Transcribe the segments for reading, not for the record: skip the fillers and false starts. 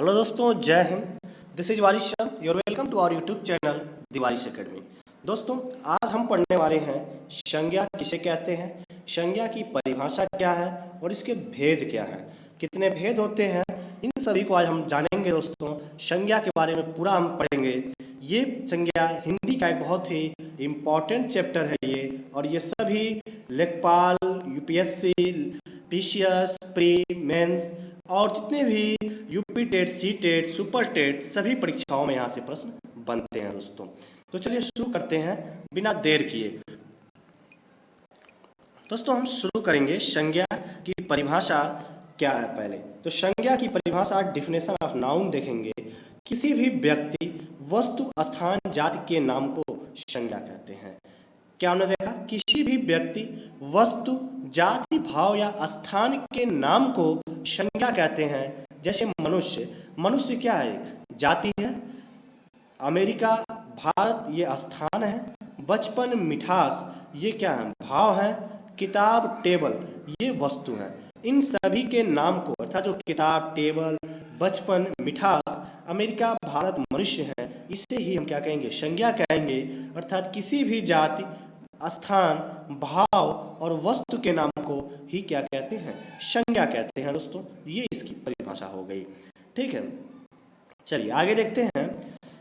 Hello दोस्तों, जय Hind. This is Warish Shyam. You're welcome to our YouTube channel the Warish academy. दोस्तों, आज हम पढ़ने वाले हैं संज्ञा किसे कहते हैं, संज्ञा की परिभाषा क्या है और इसके भेद क्या हैं, कितने भेद होते हैं, इन सभी को आज हम जानेंगे। दोस्तों, संज्ञा के बारे में पूरा हम पढ़ेंगे। ये संज्ञा हिंदी का एक बहुत ही इम्पॉर्टेंट चैप्टर है ये, और ये सभी लेखपाल, यूपीएससी, पीसीएस, प्री, मेंस और जितने भी UP TET, C TET, super TET सभी परीक्षाओं में यहाँ से प्रश्न बनते हैं। दोस्तों, तो चलिए शुरू करते हैं बिना देर किए। दोस्तों, हम शुरू करेंगे संज्ञा की परिभाषा क्या है। पहले तो संज्ञा की परिभाषा, डिफिनेशन ऑफ नाउन देखेंगे। किसी भी व्यक्ति, वस्तु, स्थान, जाति के नाम को संज्ञा कहते हैं। क्या हमने देखा? किसी भी व्यक्ति, वस्तु, जाति, भाव या स्थान के नाम को संज्ञा कहते हैं। जैसे मनुष्य, मनुष्य क्या है? जाति है। अमेरिका, भारत ये स्थान है। बचपन, मिठास ये क्या है? भाव है। किताब, टेबल ये वस्तु है। इन सभी के नाम को, अर्थात जो किताब, टेबल, बचपन, मिठास, अमेरिका, भारत, मनुष्य है, इसे ही हम क्या कहेंगे? संज्ञा कहेंगे। अर्थात किसी भी जाति, स्थान, भाव और वस्तु के नाम को ही क्या कहते हैं? संज्ञा कहते हैं। दोस्तों, ये इसकी परिभाषा हो गई। ठीक है, चलिए आगे देखते हैं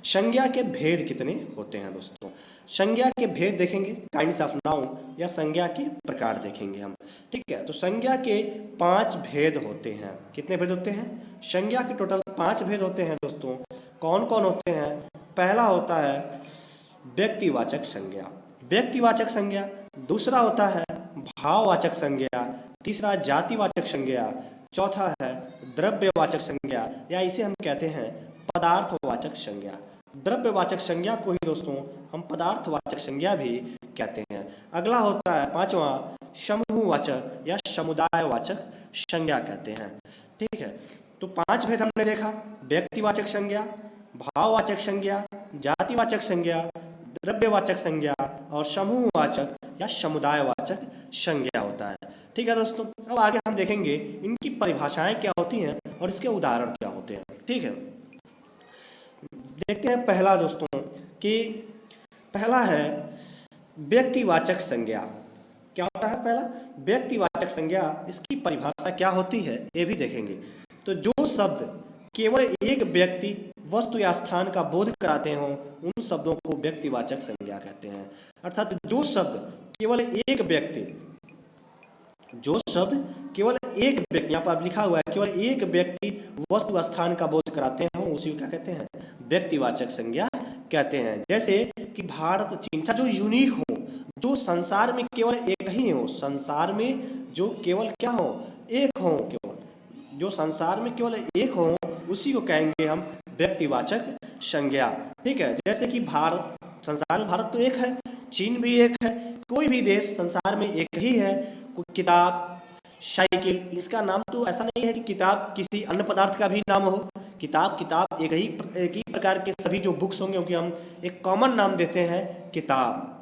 संज्ञा के भेद कितने होते हैं। दोस्तों, संज्ञा के भेद देखेंगे, काइंड्स ऑफ नाउन या संज्ञा के प्रकार देखेंगे हम। ठीक है, तो संज्ञा के 5 भेद होते हैं। कितने भेद होते हैं? संज्ञा के टोटल 5 भेद होते हैं। दोस्तों, कौन कौन होते हैं? पहला होता है व्यक्तिवाचक संज्ञा, व्यक्तिवाचक संज्ञा। दूसरा होता है भाववाचक संज्ञा। तीसरा जातिवाचक संज्ञा। चौथा है द्रव्यवाचक संज्ञा, या इसे हम कहते हैं पदार्थवाचक संज्ञा। द्रव्यवाचक संज्ञा को ही दोस्तों हम पदार्थवाचक संज्ञा भी कहते हैं। अगला होता है 5वां समूहवाचक या समुदायवाचक संज्ञा कहते हैं। ठीक है, तो 5 भेद हमने देखा। व्यक्तिवाचक संज्ञा, भाववाचक संज्ञा, जातिवाचक संज्ञा, द्रव्यवाचक संज्ञा और समूहवाचक या समुदायवाचक संज्ञा होता है। ठीक है दोस्तों, अब आगे हम देखेंगे इनकी परिभाषाएं क्या होती हैं और इसके उदाहरण क्या होते हैं। ठीक है, देखते हैं पहला दोस्तों कि पहला है व्यक्तिवाचक संज्ञा। क्या होता है पहला? व्यक्तिवाचक संज्ञा। इसकी परिभाषा क्या होती है ये भी देखेंगे। तो जो शब्द केवल एक व्यक्ति, वस्तु या स्थान का बोध कराते हों, उन शब्दों को व्यक्तिवाचक संज्ञा कहते हैं। अर्थात जो शब्द केवल एक व्यक्ति, जो शब्द केवल एक व्यक्ति, यहाँ पर लिखा हुआ है केवल एक व्यक्ति, वस्तु, स्थान का बोध कराते हों, उसी को क्या कहते हैं? व्यक्तिवाचक संज्ञा कहते हैं। जैसे कि भारत, चीन था, जो यूनिक हो, जो संसार में केवल एक ही हो, संसार में जो केवल क्या हो? एक हो, केवल जो संसार में केवल एक हो, उसी को कहेंगे हम व्यक्तिवाचक संज्ञा। ठीक है, जैसे कि भारत, संसार में भारत तो एक है, चीन भी एक है, कोई भी देश संसार में एक ही है। किताब, साइकिल, इसका नाम तो ऐसा नहीं है कि किताब किसी अन्य पदार्थ का भी नाम हो। किताब एक ही प्रकार के सभी जो बुक्स होंगे उनके हम एक कॉमन नाम देते हैं, किताब।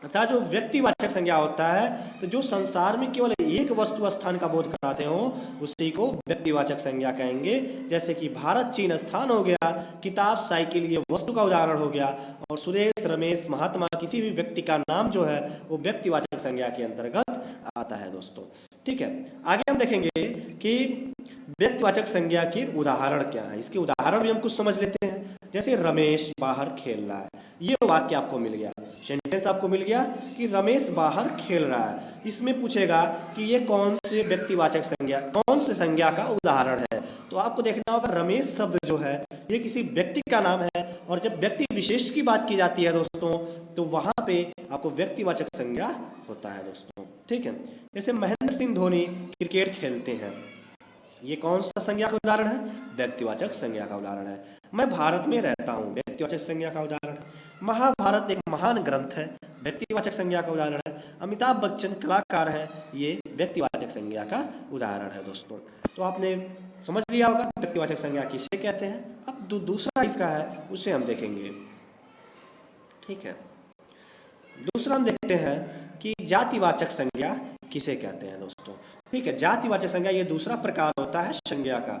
अर्थात जो व्यक्तिवाचक संज्ञा होता है, तो जो संसार में केवल एक वस्तु, स्थान का बोध कराते हो, उसी को व्यक्तिवाचक संज्ञा कहेंगे। जैसे कि भारत, चीन स्थान हो गया, किताब, साइकिल ये वस्तु का उदाहरण हो गया, और सुरेश, रमेश, महात्मा किसी भी व्यक्ति का नाम जो है वो व्यक्तिवाचक संज्ञा के अंतर्गत आता है। दोस्तों, ठीक है, आगे हम देखेंगे कि व्यक्तिवाचक संज्ञा के उदाहरण क्या है। इसके उदाहरण भी हम कुछ समझ लेते हैं। जैसे रमेश बाहर खेल रहा है, ये वाक्य आपको मिल गया, सेंटेंस आपको मिल गया कि रमेश बाहर खेल रहा है। इसमें पूछेगा कि ये कौन से व्यक्तिवाचक संज्ञा, कौन से संज्ञा का उदाहरण है। तो आपको देखना होगा रमेश शब्द जो है ये किसी व्यक्ति का नाम है, और जब व्यक्ति विशेष की बात की जाती है दोस्तों, तो वहाँ पे आपको व्यक्तिवाचक संज्ञा होता है। दोस्तों, ठीक है, जैसे महेंद्र सिंह धोनी क्रिकेट खेलते हैं, ये कौन सा संज्ञा का उदाहरण है? व्यक्तिवाचक संज्ञा का उदाहरण है। मैं भारत में रहता हूँ, व्यक्तिवाचक संज्ञा का उदाहरण है। महाभारत एक महान ग्रंथ है, व्यक्तिवाचक संज्ञा का उदाहरण है। अमिताभ बच्चन कलाकार है, ये व्यक्तिवाचक संज्ञा का उदाहरण है। दोस्तों, तो आपने समझ लिया होगा व्यक्तिवाचक संज्ञा किसे कहते हैं। अब दूसरा इसका है, उसे हम देखेंगे। ठीक है, दूसरा हम देखते हैं कि जातिवाचक संज्ञा किसे कहते हैं। दोस्तों, ठीक है, जातिवाचक संज्ञा ये दूसरा प्रकार होता है संज्ञा का।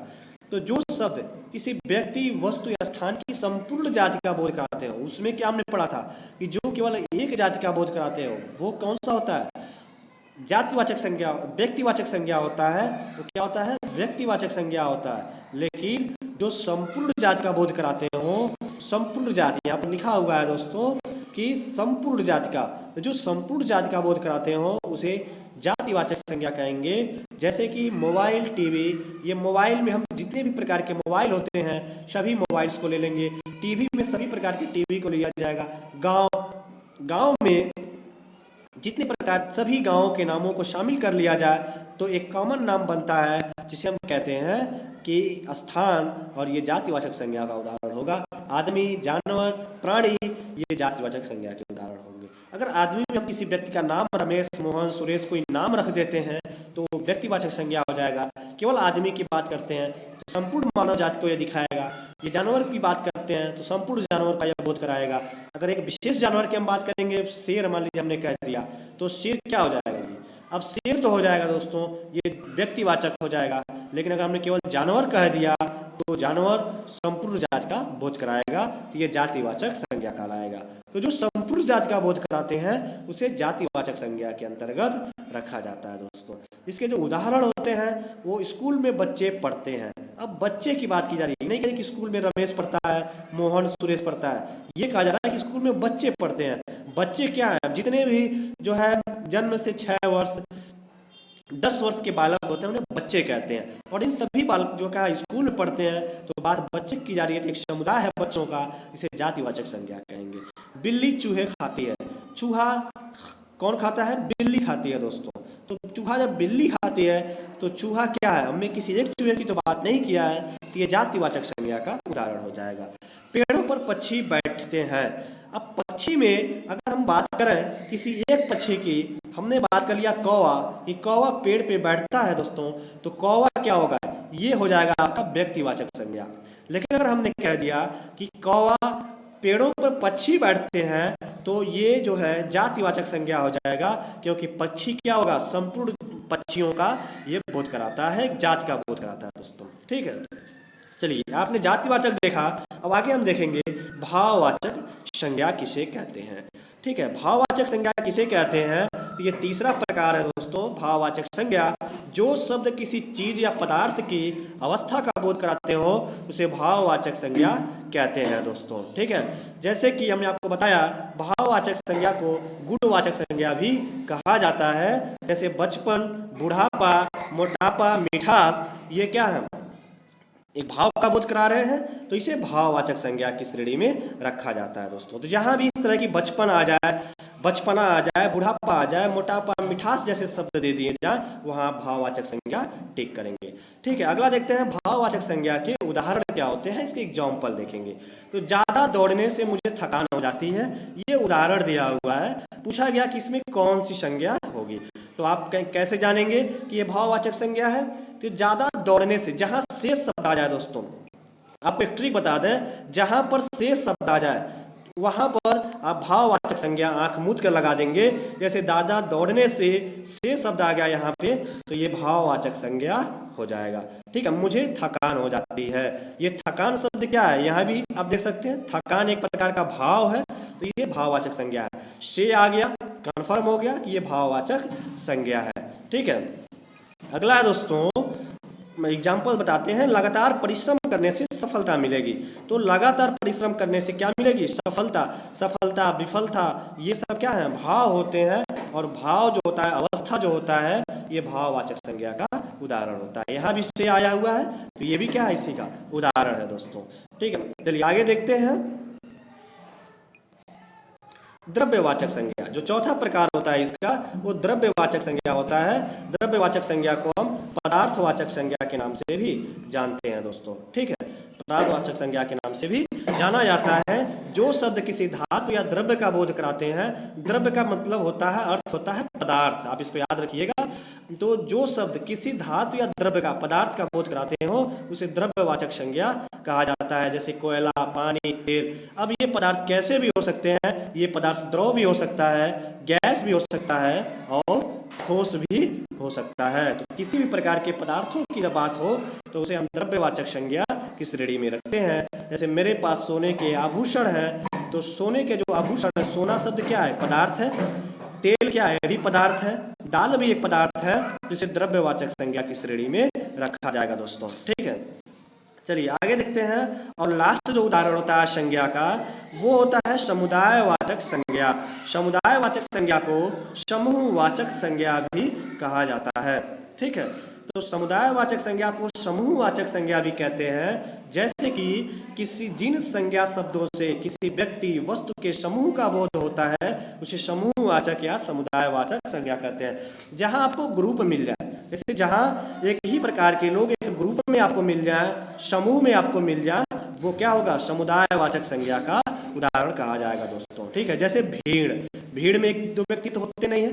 तो जो शब्द किसी व्यक्ति, वस्तु या स्थान की संपूर्ण जाति का बोध कराते हो, उसमें क्या हमने पढ़ा था कि जो केवल एक जाति का बोध कराते हो वो कौन सा होता है? जातिवाचक संज्ञा, व्यक्तिवाचक संज्ञा होता है। वो क्या होता है? व्यक्तिवाचक संज्ञा होता है। लेकिन जो संपूर्ण जाति का बोध कराते हो, संपूर्ण जाति यहाँ पर लिखा हुआ है दोस्तों कि संपूर्ण जाति का, तो जो संपूर्ण जाति का बोध कराते हो उसे जातिवाचक संज्ञा कहेंगे। जैसे कि मोबाइल, टीवी, ये मोबाइल में हम जितने भी प्रकार के मोबाइल होते हैं सभी मोबाइल्स को ले लेंगे। टीवी में सभी प्रकार के टीवी को लिया जाएगा। गांव में जितने प्रकार सभी गांवों के नामों को शामिल कर लिया जाए तो एक कॉमन नाम बनता है जिसे हम कहते हैं कि स्थान, और ये जातिवाचक संज्ञा का उदाहरण होगा। आदमी, जानवर, प्राणी, ये जातिवाचक संज्ञा के उदाहरण होंगे। अगर आदमी में हम किसी व्यक्ति का नाम रमेश, मोहन, सुरेश कोई नाम रख देते हैं तो व्यक्तिवाचक संज्ञा हो जाएगा। केवल आदमी की बात करते हैं तो संपूर्ण मानव जाति को यह दिखाएगा। ये जानवर की बात करते हैं तो संपूर्ण जानवर का यह बोध कराएगा। अगर एक विशेष जानवर की हम बात करेंगे, शेर मान लीजिए हमने कह दिया, तो शेर क्या हो जाएगा? अब शेर तो हो जाएगा दोस्तों, ये व्यक्तिवाचक हो जाएगा। लेकिन अगर हमने केवल जानवर कह दिया तो जानवर संपूर्ण जाति का बोध कराएगा, तो ये जातिवाचक संज्ञा कहलाएगा। तो जो संपूर्ण जाति का बोध कराते हैं उसे जातिवाचक संज्ञा के अंतर्गत रखा जाता है दोस्तों। इसके जो उदाहरण होते हैं वो स्कूल में बच्चे पढ़ते हैं। अब बच्चे की बात की जा रही है, नहीं कही कि स्कूल में रमेश पढ़ता है, मोहन, सुरेश पढ़ता है। ये कहा जा रहा है कि स्कूल में बच्चे पढ़ते हैं। बच्चे क्या है? जितने भी जो है जन्म से 6 वर्ष 10 वर्ष के बालक होते हैं उन्हें बच्चे कहते हैं। और इन सभी बालक जो क्या स्कूल में पढ़ते हैं तो बात बच्चे की जा रही है, तो एक समुदाय है बच्चों का, इसे जातिवाचक संज्ञा कहेंगे। बिल्ली चूहे खाती है। चूहा कौन खाता है? बिल्ली खाती है दोस्तों। तो चूहा जब बिल्ली खाती है तो चूहा क्या है? हमने किसी एक चूहे की तो बात नहीं किया है, तो ये जातिवाचक संज्ञा का उदाहरण हो जाएगा। पेड़ों पर पक्षी बैठते हैं। अब पक्षी में अगर हम बात करें किसी एक पक्षी की, हमने बात कर लिया कौवा, कि कौवा पेड़ पे बैठता है दोस्तों, तो कौवा क्या होगा? ये हो जाएगा आपका व्यक्तिवाचक संज्ञा। लेकिन अगर हमने कह दिया कि कौवा पेड़ों पर पक्षी बैठते हैं तो ये जो है जातिवाचक संज्ञा हो जाएगा, क्योंकि पक्षी क्या होगा? संपूर्ण पक्षियों का ये बोध कराता है, जाति का बोध कराता है दोस्तों। ठीक है, चलिए आपने जातिवाचक देखा, अब आगे हम देखेंगे भाववाचक संज्ञा किसे कहते हैं। ठीक है, भाववाचक संज्ञा किसे कहते हैं? तो ये तीसरा प्रकार है दोस्तों भाववाचक संज्ञा। जो शब्द किसी चीज या पदार्थ की अवस्था का बोध कराते हो उसे भाववाचक संज्ञा कहते हैं दोस्तों। ठीक है, जैसे कि हमने आपको बताया भाववाचक संज्ञा को गुणवाचक संज्ञा भी कहा जाता है। जैसे बचपन, बुढ़ापा, मोटापा, मिठास, ये क्या है? एक भाव का बोध करा रहे हैं, तो इसे भाववाचक संज्ञा की श्रेणी में रखा जाता है दोस्तों। तो जहां भी इस तरह की बचपन आ जाए, बचपना आ जाए, बुढ़ापा आ जाए, मोटापा, मिठास जैसे शब्द दे दिए जाए, वहां भाववाचक संज्ञा टिक करेंगे। ठीक है, अगला देखते हैं भाववाचक संज्ञा के उदाहरण क्या होते हैं, इसके एग्जाम्पल देखेंगे। तो ज्यादा दौड़ने से मुझे थकान हो जाती है, ये उदाहरण दिया हुआ है। पूछा गया कि इसमें कौन सी संज्ञा होगी, तो आप कैसे जानेंगे कि ये भाववाचक संज्ञा है? तो ज्यादा दौड़ने से, जहां शेष शब्द आ जाए दोस्तों, आपको एक ट्रिक बता दें, जहां पर शेष शब्द आ जाए वहां पर आप भाववाचक संज्ञा आंख मूंद कर लगा देंगे। जैसे दादा दौड़ने से शेष शब्द आ गया यहाँ पे, तो ये भाववाचक संज्ञा हो जाएगा। ठीक है, मुझे थकान हो जाती है, ये थकान शब्द क्या है? यहाँ भी आप देख सकते हैं थकान एक प्रकार का भाव है, तो ये भाववाचक संज्ञा है। से आ गया, कन्फर्म हो गया कि ये भाववाचक संज्ञा है। ठीक है, अगला है दोस्तों एग्जाम्पल बताते हैं। लगातार परिश्रम करने से सफलता मिलेगी। तो लगातार परिश्रम करने से क्या मिलेगी? सफलता। सफलता, विफलता, ये सब क्या है? भाव होते हैं। और भाव जो होता है, अवस्था जो होता है, ये भाववाचक संज्ञा का उदाहरण होता है। यहाँ भी से आया हुआ है, तो ये भी क्या है? इसी का उदाहरण है दोस्तों। ठीक है, चलिए आगे देखते हैं द्रव्यवाचक संज्ञा। जो चौथा प्रकार होता है इसका, वो द्रव्यवाचक संज्ञा होता है। द्रव्यवाचक संज्ञा को हम पदार्थवाचक संज्ञा के नाम से भी जानते हैं दोस्तों। ठीक है, पदार्थवाचक संज्ञा के नाम से भी जाना जाता है। जो शब्द किसी धातु या द्रव्य का बोध कराते हैं, द्रव्य का मतलब होता है, अर्थ होता है पदार्थ, आप इसको याद रखिएगा। तो जो शब्द किसी धातु या द्रव्य का, पदार्थ का बोध कराते हो उसे द्रव्यवाचक संज्ञा कहा जाता है। जैसे कोयला, पानी, तेल। अब ये पदार्थ कैसे भी हो सकते हैं? ये पदार्थ द्रव भी हो सकता है, गैस भी हो सकता है और ठोस भी हो सकता है। तो किसी भी प्रकार के पदार्थों की जब बात हो तो उसे हम द्रव्यवाचक संज्ञा की श्रेणी में रखते हैं। जैसे मेरे पास सोने के आभूषण है, तो सोने के जो आभूषण है, सोना शब्द क्या है? पदार्थ है। तेल क्या है? भी पदार्थ है। दाल भी एक पदार्थ है, जिसे द्रव्यवाचक संज्ञा की श्रेणी में रखा जाएगा दोस्तों। ठीक है, चलिए आगे देखते हैं। और लास्ट जो उदाहरण होता है संज्ञा का, वो होता है समुदायवाचक संज्ञा। समुदायवाचक संज्ञा को समूहवाचक संज्ञा भी कहा जाता है। ठीक है, तो समुदायवाचक संज्ञा को समूहवाचक संज्ञा भी कहते हैं। जैसे कि किसी जिन संज्ञा शब्दों से किसी व्यक्ति वस्तु के समूह का बोध होता है, उसे समूहवाचक या समुदायवाचक संज्ञा कहते हैं। जहां आपको ग्रुप मिल जाए, जैसे जहां एक ही प्रकार के लोग एक ग्रुप में आपको मिल जाए, समूह में आपको मिल जाए, वो क्या होगा? समुदायवाचक संज्ञा का उदाहरण कहा जाएगा दोस्तों। ठीक है, जैसे भीड़, भीड़ में एक दो व्यक्ति तो होते नहीं है,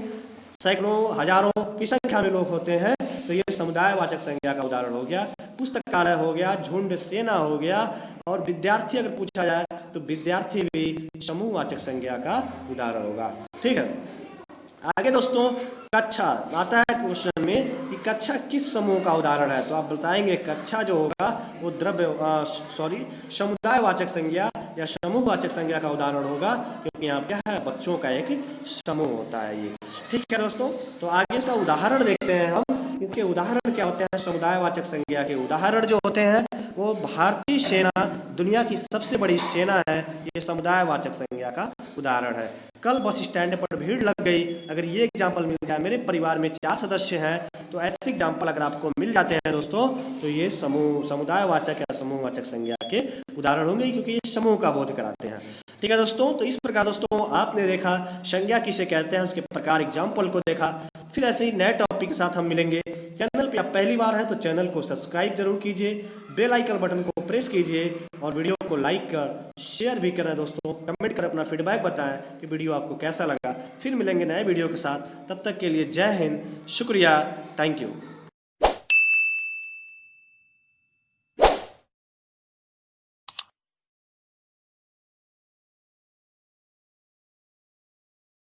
सैकड़ों हजारों की संख्या में लोग होते हैं, तो ये समुदायवाचक संज्ञा का उदाहरण हो गया। पुस्तकालय हो गया, झुंड, सेना हो गया, और विद्यार्थी अगर पूछा जाए तो विद्यार्थी भी समूहवाचक संज्ञा का उदाहरण होगा। ठीक है, आगे दोस्तों कक्षा आता है क्वेश्चन में कि कक्षा किस समूह का उदाहरण है, तो आप बताएंगे कक्षा जो होगा वो समुदायवाचक संज्ञा या समूहवाचक संज्ञा का उदाहरण होगा, क्योंकि यहाँ क्या है? बच्चों का एक समूह होता है ये। ठीक है दोस्तों, तो आगे इसका उदाहरण देखते हैं हम। इसके उदाहरण क्या होते हैं? समुदायवाचक संज्ञा के उदाहरण जो होते हैं वो भारतीय सेना दुनिया की सबसे बड़ी सेना है, ये समुदायवाचक संज्ञा का उदाहरण है। कल बस स्टैंड पर भीड़ लग गई, अगर ये एग्जाम्पल मिल जाए, मेरे परिवार में 4 सदस्य हैं, तो ऐसे एग्जाम्पल अगर आपको मिल जाते हैं दोस्तों, तो ये समुदायवाचक या समूहवाचक संज्ञा के उदाहरण होंगे, क्योंकि ये समूह का बोध कराते हैं। ठीक है दोस्तों, तो इस प्रकार दोस्तों आपने देखा संज्ञा किसे कहते हैं, उसके प्रकार एग्जाम्पल को देखा। फिर ऐसे ही नए टॉपिक के साथ हम मिलेंगे। चैनल पे आप पहली बार हैं तो चैनल को सब्सक्राइब जरूर कीजिए, बेल आइकन बटन को प्रेस कीजिए, और वीडियो को लाइक कर शेयर भी करें दोस्तों। कमेंट कर अपना फीडबैक बताएं कि वीडियो आपको कैसा लगा। फिर मिलेंगे नए वीडियो के साथ, तब तक के लिए जय हिंद, शुक्रिया, थैंक यू।